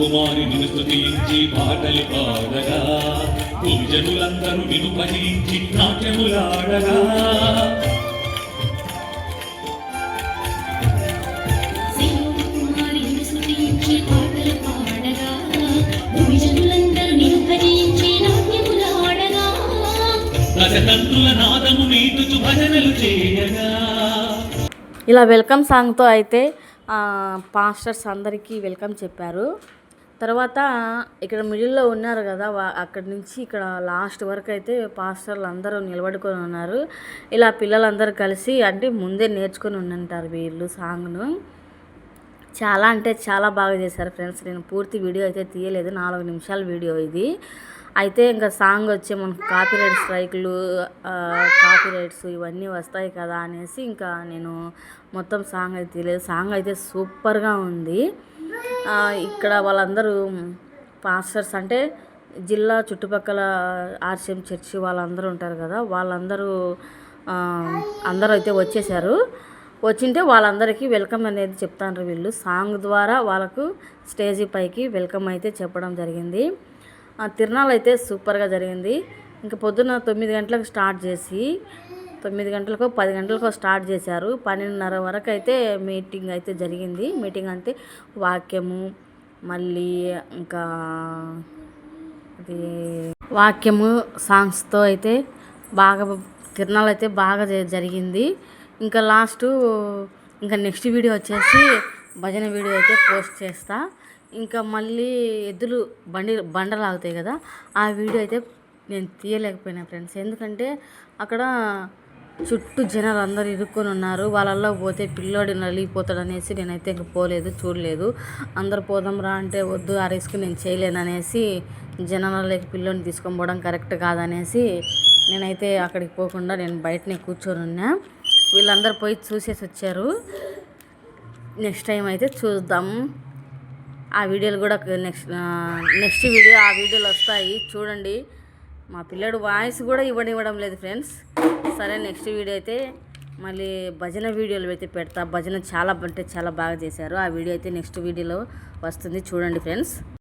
కుమారి నిన్ను స్తుతించి పాటలు పాడగా భూజనులందరూ నిన్ను భజించి నాట్యములాడగా నాదము నీతుచు భజనలు చేయగా. ఇలా వెల్కమ్ సాంగ్తో అయితే పాస్టర్స్ అందరికీ వెల్కమ్ చెప్పారు. తర్వాత ఇక్కడ మిడిల్లో ఉన్నారు కదా, అక్కడి నుంచి ఇక్కడ లాస్ట్ వరకు అయితే పాస్టర్లు అందరూ నిలబడుకొని ఉన్నారు. ఇలా పిల్లలందరూ కలిసి అంటే ముందే నేర్చుకొని ఉండంటారు వీళ్ళు సాంగ్ను. చాలా అంటే చాలా బాగా చేశారు ఫ్రెండ్స్. నేను పూర్తి వీడియో అయితే తీయలేదు, 4 నిమిషాల వీడియో ఇది. అయితే ఇంకా సాంగ్ వచ్చే మనకు కాపీరైట్ స్ట్రైక్లు, కాపీరైట్స్ ఇవన్నీ వస్తాయి కదా అనేసి ఇంకా నేను మొత్తం సాంగ్ అయితే తీయలేదు. సాంగ్ అయితే సూపర్గా ఉంది. ఇక్కడ వాళ్ళందరూ పాస్టర్స్ అంటే జిల్లా చుట్టుపక్కల ఆర్సిఎం చర్చి వాళ్ళందరూ ఉంటారు కదా, వాళ్ళందరూ అందరూ అయితే వచ్చేసారు. వచ్చింటే వాళ్ళందరికీ వెల్కమ్ అనేది చెప్తారు వీళ్ళు. సాంగ్ ద్వారా వాళ్ళకు స్టేజీ పైకి వెల్కమ్ అయితే చెప్పడం జరిగింది. తిరునాళ్ళు అయితే సూపర్గా జరిగింది. ఇంకా పొద్దున్న 9 గంటలకు స్టార్ట్ చేసి 9 గంటలకో 10 గంటలకో స్టార్ట్ చేశారు. 12:30 వరకు అయితే మీటింగ్ అయితే జరిగింది. మీటింగ్ అంటే వాక్యము, మళ్ళీ ఇంకా అది వాక్యము సాంగ్స్తో అయితే బాగా తిరునాళ్ళు అయితే బాగా జరిగింది. ఇంకా ఇంకా నెక్స్ట్ వీడియో వచ్చేసి భజన వీడియో అయితే పోస్ట్ చేస్తా. ఇంకా మళ్ళీ ఎద్దులు బండలు ఆగుతాయి కదా, ఆ వీడియో అయితే నేను తీయలేకపోయినా ఫ్రెండ్స్. ఎందుకంటే అక్కడ చుట్టూ జనాలు అందరూ ఇరుక్కొని ఉన్నారు. వాళ్ళల్లో పోతే పిల్లోడి నలిగిపోతాడు అనేసి నేనైతే ఇంక పోలేదు, చూడలేదు. అందరు పోదాం రా అంటే వద్దు, ఆ రిస్క్ నేను చేయలేను అనేసి జనాలకి పిల్లోని తీసుకొని పోవడం కరెక్ట్ కాదనేసి నేనైతే అక్కడికి పోకుండా నేను బయటనే కూర్చొని ఉన్నా. వీళ్ళందరూ పోయి చూసేసి వచ్చారు. నెక్స్ట్ టైం అయితే చూద్దాం. ఆ వీడియోలు కూడా నెక్స్ట్ వీడియో ఆ వీడియోలు వస్తాయి చూడండి. మా పిల్లడు వాయిస్ కూడా ఇవ్వడం లేదు ఫ్రెండ్స్. సరే నెక్స్ట్ వీడియో అయితే మళ్ళీ భజన వీడియోలు అయితే పెడతా. భజన చాలా అంటే చాలా బాగా చేశారు. ఆ వీడియో అయితే నెక్స్ట్ వీడియోలో వస్తుంది చూడండి ఫ్రెండ్స్.